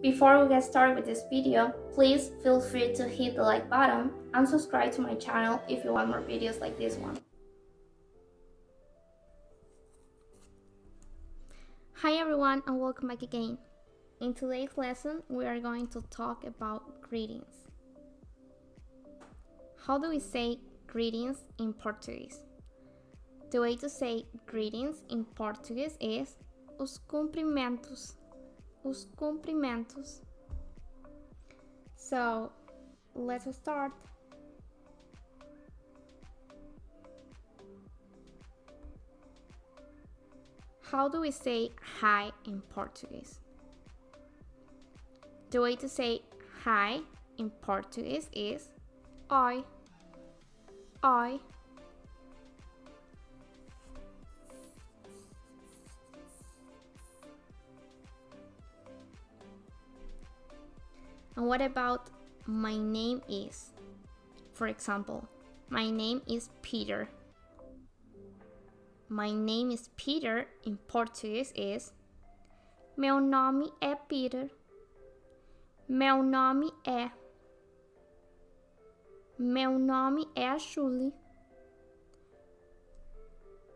Before we get started with this video, please feel free to hit the like button and subscribe to my channel if you want more videos like this one. Hi everyone and welcome back again. In today's lesson, we are going to talk about greetings. How do we say greetings in Portuguese? The way to say greetings in Portuguese is os cumprimentos. Os cumprimentos. So, let's start. How do we say hi in Portuguese? The way to say hi in Portuguese is oi. Oi. And what about my name is? For example, my name is Peter. My name is Peter in Portuguese is meu nome é Peter. Meu nome é. Meu nome é Julie.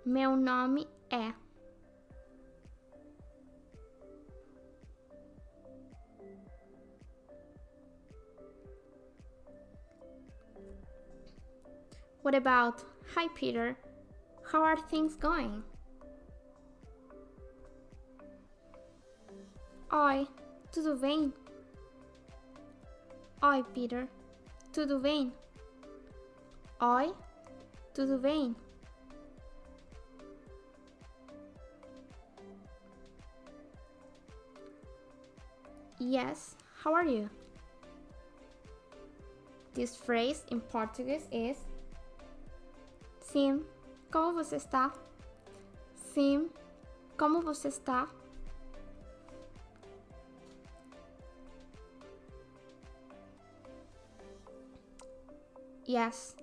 Meu nome é. What about, hi Peter, how are things going? Oi, tudo bem? Oi Peter, tudo bem? Oi, tudo bem? Yes, how are you? This phrase in Portuguese is sim, como você está? Sim, como você está? Yes,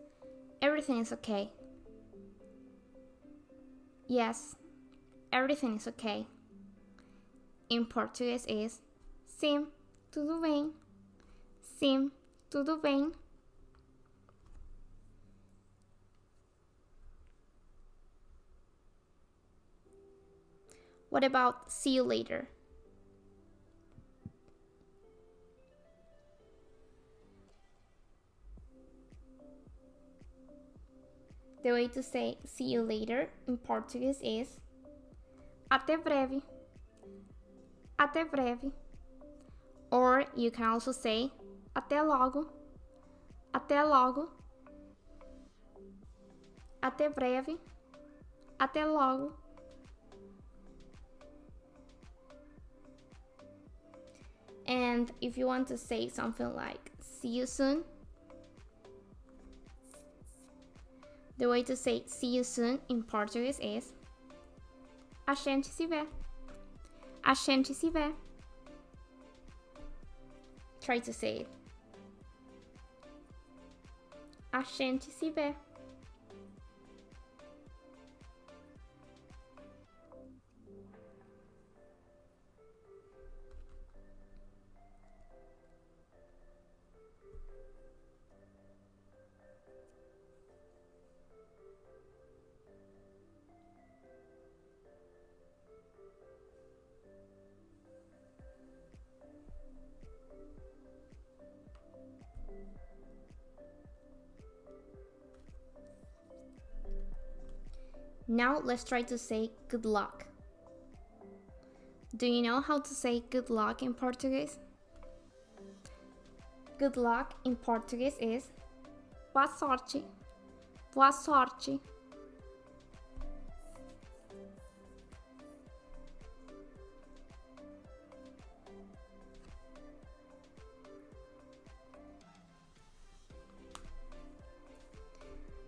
everything is okay. Yes, everything is okay. In Portuguese is sim, tudo bem. Sim, tudo bem. What about see you later? The way to say see you later in Portuguese is até breve. Até breve. Or you can also say até logo. Até logo. Até breve. Até logo. And if you want to say something like see you soon, the way to say see you soon in Portuguese is a gente se vê. A gente se vê. Try to say it. A gente se vê. Now let's try to say good luck. Do you know how to say good luck in Portuguese? Good luck in Portuguese is boa sorte. Boa sorte.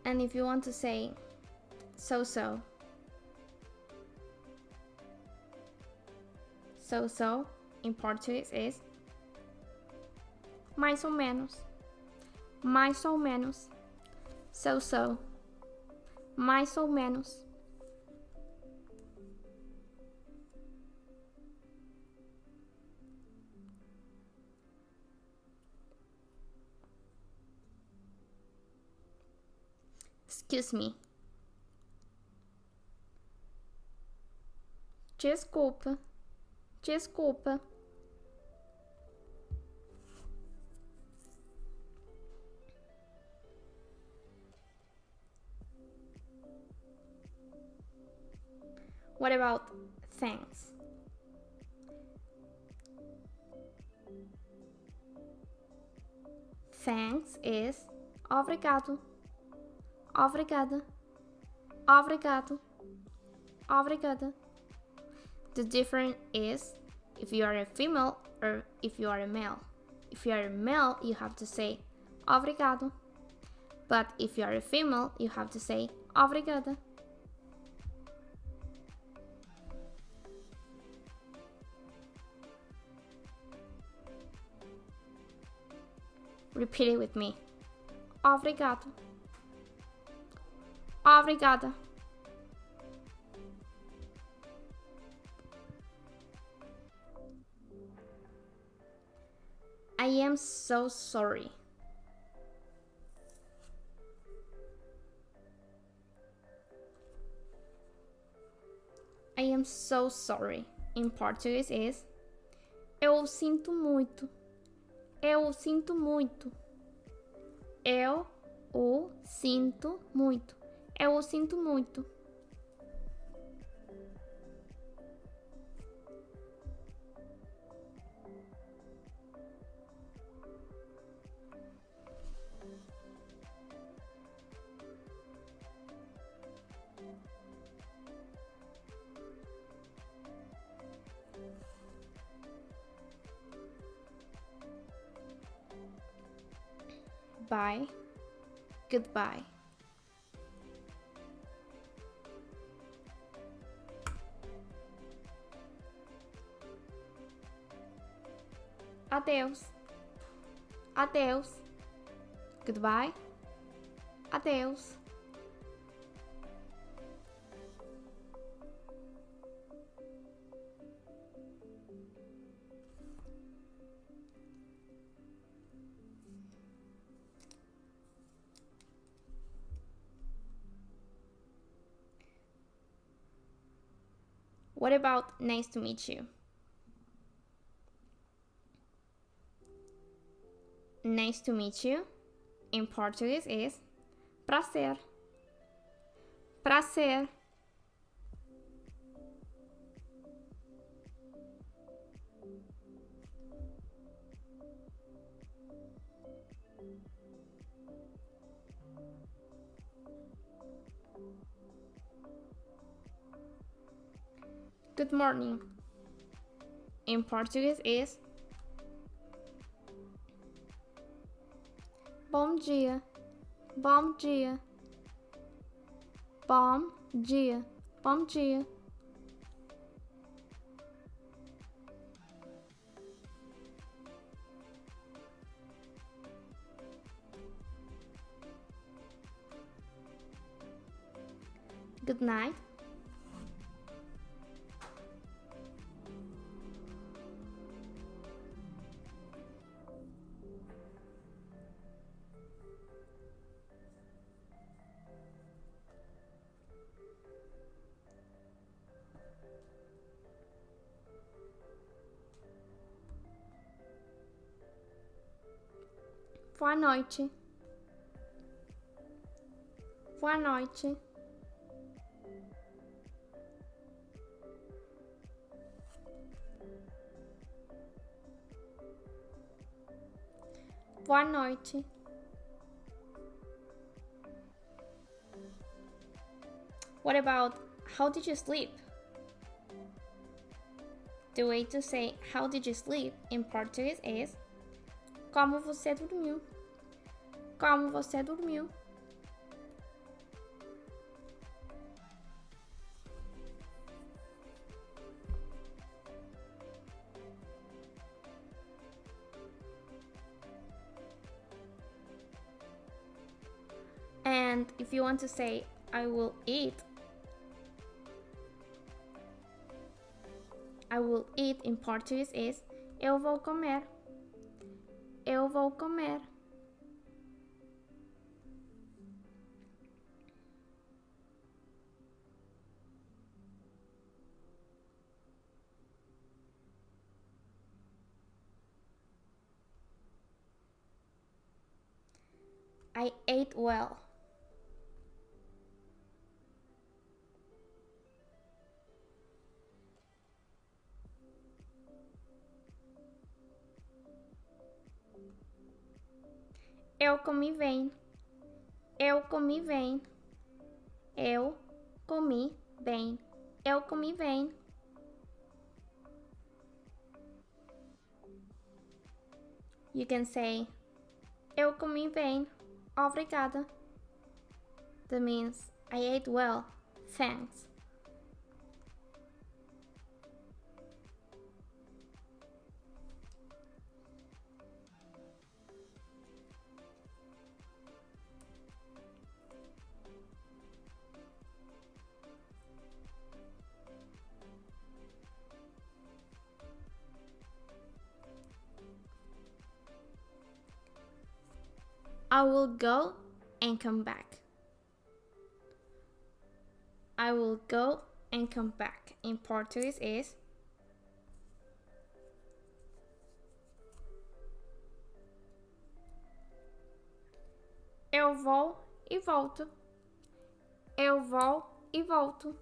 And if you want to say so-so, so-so in Portuguese is mais ou menos. Mais ou menos. So-so. Mais ou menos. Excuse me. Desculpa. Desculpa. What about thanks? Thanks is obrigado. Obrigada. Obrigado. Obrigada. The difference is if you are a female or if you are a male. If you are a male, you have to say obrigado. But if you are a female, you have to say obrigada. Repeat it with me. Obrigado. Obrigada. I am so sorry. I am so sorry. In Portuguese is eu sinto muito. Eu sinto muito. Eu o sinto muito. Eu o sinto muito. Bye. Goodbye. Adeus. Adeus. Goodbye. Adeus. What about nice to meet you? Nice to meet you in Portuguese is prazer. Prazer. Good morning. In Portuguese is bom dia. Bom dia. Bom dia. Bom dia. Good night. Boa noite. Boa noite. Boa noite. What about how did you sleep? The way to say how did you sleep in Portuguese is como você dormiu? Como você dormiu? And if you want to say I will eat in Portuguese is eu vou comer. Eu vou comer. I ate well. Eu comi bem. Eu comi bem. Eu comi bem. Eu comi bem. You can say, eu comi bem. Obrigada. That means, I ate well. Thanks. I will go and come back. I will go and come back. In Portuguese is eu vou e volto. Eu vou e volto.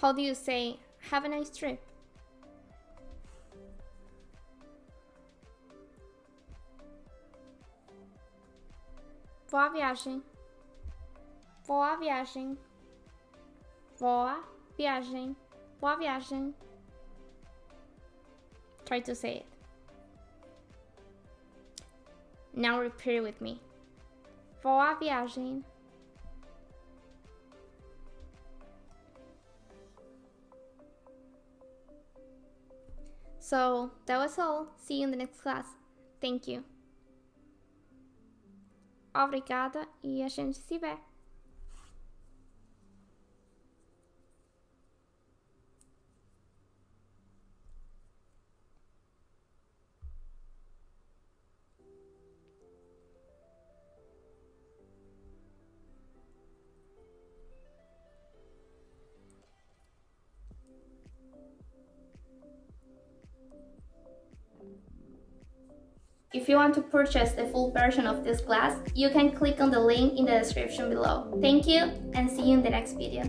How do you say, have a nice trip? Boa viagem. Boa viagem. Boa viagem. Boa viagem. Try to say it. Now repeat it with me. Boa viagem. So that was all. See you in the next class. Thank you. Obrigada e a gente se vê. If you want to purchase the full version of this class, you can click on the link in the description below. Thank you and see you in the next video.